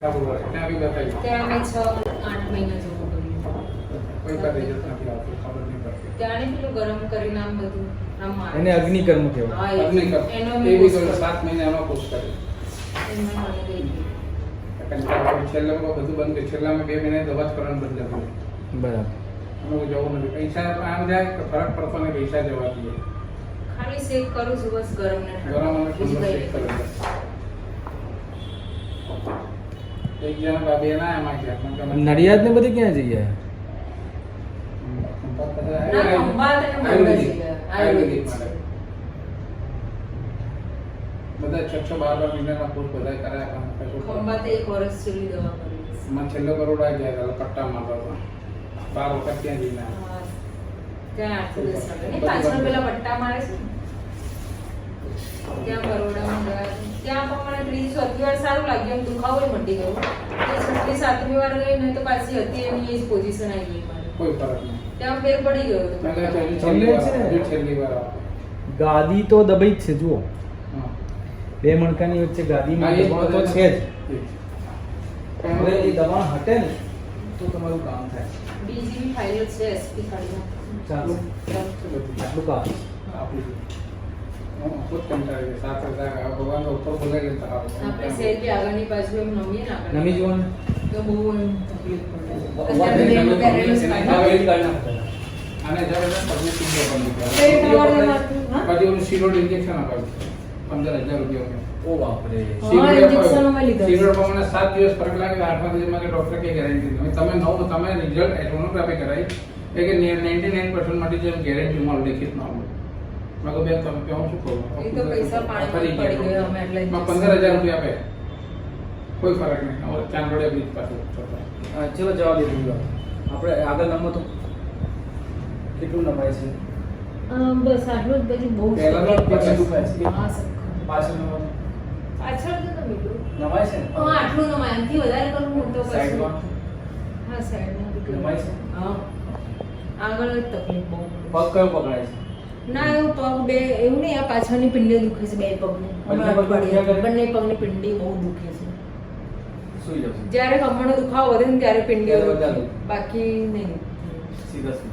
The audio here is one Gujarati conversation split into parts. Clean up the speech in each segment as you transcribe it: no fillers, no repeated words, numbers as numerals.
ત્યાં બી બતાવી ત્યાં મેં 6-8 મહિના જેવું કર્યું. કોઈ પણ રિઝલ્ટ નથી આવતું, ખબર નહીં પડતી. ત્યારે પેલું ગરમ કરીને આમ બધું આમ મારે. એને અગ્નિકર્મ કહેવાય. હા, અગ્નિકર એનો એ મેં બી કોર્સ તો કર્યો. 7 મહિનાનો કોર્સ કર્યો. એમાં મને ગઈ હતી. છેલ્લામાં બધું બંધ કર્યું. છેલ્લામાં 2 મહિને દવા જ કરવાનું બદલાવ્યું. બરાબર. અમે જવું નથી. પૈસા આમ જાય તો ફરક પડતો ને પૈસા જવા દઈએ. ખાલી શેક કરું છું બસ ગરમ ને ગરમ અને બીજું ઠંડો કંઈ શેક નહીં. કરે. એક જણા બે ના એમાં ગયા. નડિયાદ ને બધી ક્યાં જઈએ? ના, ખંભાત અને મોરબી આયુર્વેદિક જગ્યાએ. આયુર્વેદિક માટે બધા 6-12 મહિનાના કોર્સ બધા કરાયા પણ કશું ખંભાતે 1 વર્ષ જેટલી દવા કરી. માં છેલ્લો કરોડા ગયા હતા પટ્ટા મારવા 12 વખત ત્યાં જઈને આવ્યા. હા. ત્યાં 8-10 વાગે. નહીં, પાછળ પેલા પટ્ટા મારે છે ને. ત્યાં બરોડામાં ગયા હતા. ત્યાં પણ મને ત્રીજી ચોથી વાર સારું લાગ્યું, એમ દુખાવો મટી ગયો. એ છઠ્ઠી સાતમી વાર ગઈ ને તો પાછી હતી એની એ જ પોઝિશન આવી ગઈ મારી. કોઈ ફરક નહીં. ત્યાં ફેર પડી ગયો હતો. મેં કહ્યું હજુ છેલ્લે છે ને? હજુ છેલ્લી વાર આવે. ગાદી તો દબાઈ જ છે, જુઓ. હા. બે મણકાની વચ્ચે ગાદીમાં હા, એ જ દબાણ તો બધા છે જ. પણ હવે એ દબાણ હટે ને તો તમારું કામ થાય. બીજી બી ફાઇલ છે એસપી કાર્ડમાં. ચાલો આટલું કામ. આપણું હું ખુદ કંટાળી ગયો. 7 હજાર આ ભગવાનનો ઉપર બોલાવી લેતા આપણે શેર બી આગળની બાજુ એમ નમીએ ને આગળ. નમી જુઓ ને. તો બહુ એમ તકલીફ પડે. ભગવાન અત્યારે એને મેં પહેરેલું છે. આ વેટ કાઢી નાખો. અને જ્યારે પગને સીધો કરી પેટ દીધો. વાળાને મારતું, હા? પછી ઓલું સ્ટીરોઇડ ઇન્જેક્શન આપ્યું 15,000 રૂપિયા. ઓ બાપરે. હા, injection અમે લીધા છે. સ્ટીરોઇડ પર મને 7 દિવસ ફરક લાગે 8મા દિવસમાં કે ડોક્ટર કે ગેરંટી નથી. તમે રિઝલ્ટ સોનોગ્રાફી કરાવી એ કે 99% માટે જે ગેરંટી માં લેખિત ના હોય. મેં કહ્યું બેન તમે કેવું શું કહો? એ તો પૈસા પાણીમાં પડી ગયા અમે એટલે માં 15,000 રૂપિયા આપે. કોઈ ફરક નહીં. હવે ચાંદોડે બ્રિજ પાસે ચલો જવા દે દીધું. આપણે આગળ નમો તો કેટલું નમાય છે? બસ આટલું જ પછી બહુ પહેલાનો જ તકલીફ પછી પડે. દુખાય છે. હા, સર. પાછળ નમો પાછળ તો તમે પેલું. નમાય છે ને? હા, આટલું નમાય. આનાથી વધારે કરવું તો પછી. સાઈડમાં હા, સાઈડમાં બી કરવું. નમાય છે? હા. આગળ જ તકલીફ બહુ પડે. પગ કયો પકડાય છે? ના, એવું પગ બે એવું નહીં, આ પાછળની પિંડી દુખે છે બે પગની. બંને પગ અઠવાડિયે. દુખ્યા કરે? બંને પગની પિંડી બહુ દુખે છે. સુઈ જશે. જ્યારે કમરનો દુખાવો વધે ને ત્યારે પિંડીઓ ત્યારે દુખે. વધારે. બાકી નહીં. સીધા સીધા.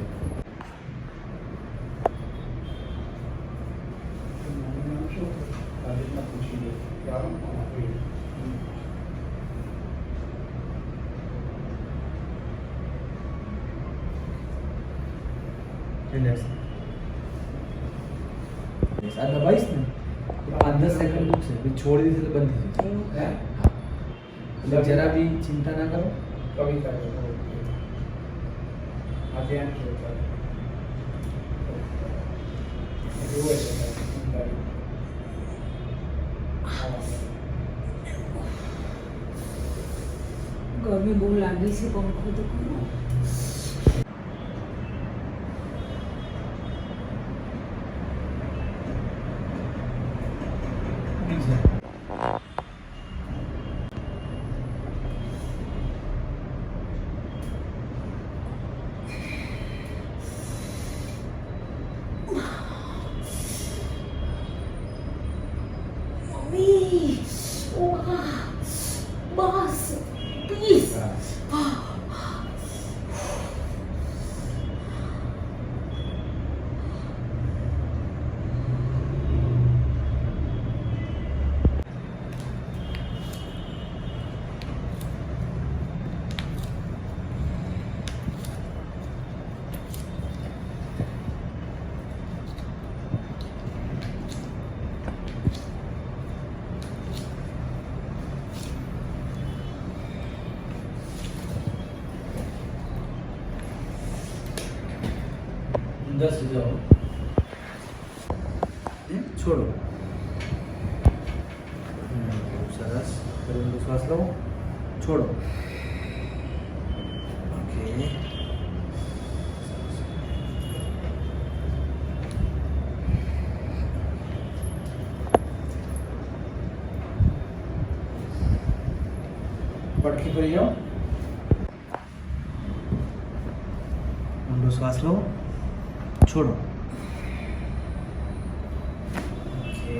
આ દબાઈશ ને 5-10 સેકન્ડ દુખશે, પછી છોડી દીધું એટલે બંધ થઈ જશે. એટલે જરા બી ચિંતા ના કરો. કવિતા આ ધ્યાન ગરમી બહુ લાગી છે, પંખો તો કરો. Mummy, bus please. અંદર સુધી આવો. છોડો. સરસ. ફરી ઊંડો શ્વાસ લો. છોડો. ઓકે. પડખી કરી જાઓ. ઊંડો શ્વાસ લો. છોડો. ઓકે.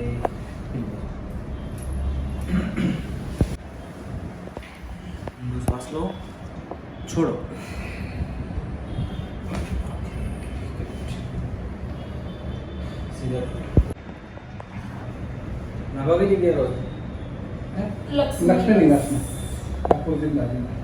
લો, છોડો. સીધા. નાભા કઈ જગ્યાએ રહો છો? હે? લક્ષ્મી નિવાસમાં ઓપોઝિટ બાજુમાં.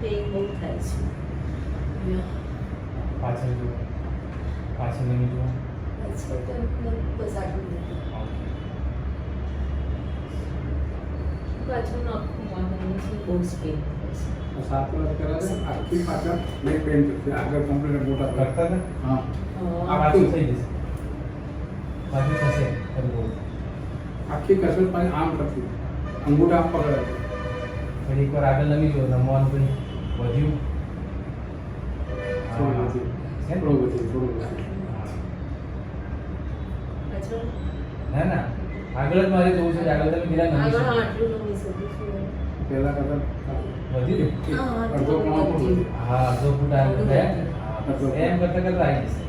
પેઇન બહુ થાય છે. પાછળ જુઓ. પાછળ નહીં જુઓ. બસ આટલું જ. પાછળ નાખું વાંધો છે બહુ સ્પેન થાય છે. 7 વર્ષ કરાવે આખી પાછળ બે પેન છે આગળ કમ્પ્લીટ મોટા કરતા ને? હા આ પાછું થઈ જશે. પાછું થશે. ખરું. આખી કસર પણ આમ કરતી અંગૂઠા આમ પકડે છે. ફરી એકવાર આગળ નમી ગયો. નમવાનું પછી વધ્યું. થોડું વધ્યું. છે ને? થોડું વધ્યું. પાછળ ના ના આગળ જ મારે જોવું છે. આગળ તમે ગીરા નમી આગળ શકો. આટલું નમી શકું છું. પહેલા કરતા વધ્યું ને? હા, અડધો પોણો ફૂટ વધ્યું. હા અડધો ફૂટ આગળ ગયા. અડધો. એમ કરતા કરતા આવી જશે.